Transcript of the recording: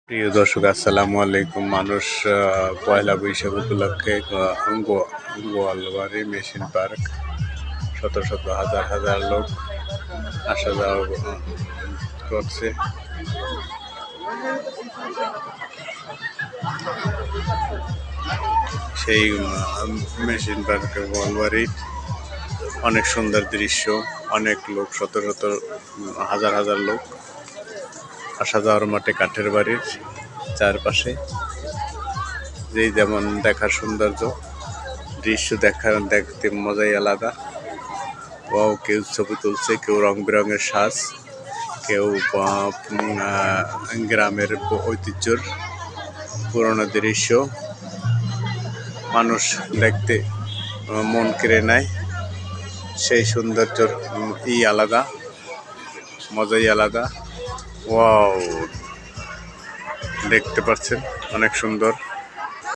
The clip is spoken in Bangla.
প্রিয় দর্শক আসসালামু আলাইকুম। মানুষ পয়লা বৈশাখ উপলক্ষে গোয়ালবাড়ি মেশিন পার্ক শত শত হাজার হাজার লোক আসা যাওয়া করছে। সেই মেশিন পার্কে গোয়ালবাড়ি অনেক সুন্দর দৃশ্য, অনেক লোক, শত শত হাজার হাজার লোক আসা যাওয়ার মাঠে কাঠের বাড়ির চারপাশে যেই যেমন দেখার সৌন্দর্য, দৃশ্য দেখতে মজাই আলাদা। ও কেউ ছবি তুলছে, কেউ রং বেরঙের সাজ, কেউ গ্রামের ঐতিহ্যর পুরনো দৃশ্য মানুষ দেখতে মন কেড়ে নেয়। সেই সৌন্দর্যর আলাদা, মজাই আলাদা। ওয়াও, দেখতে পাচ্ছেন অনেক সুন্দর।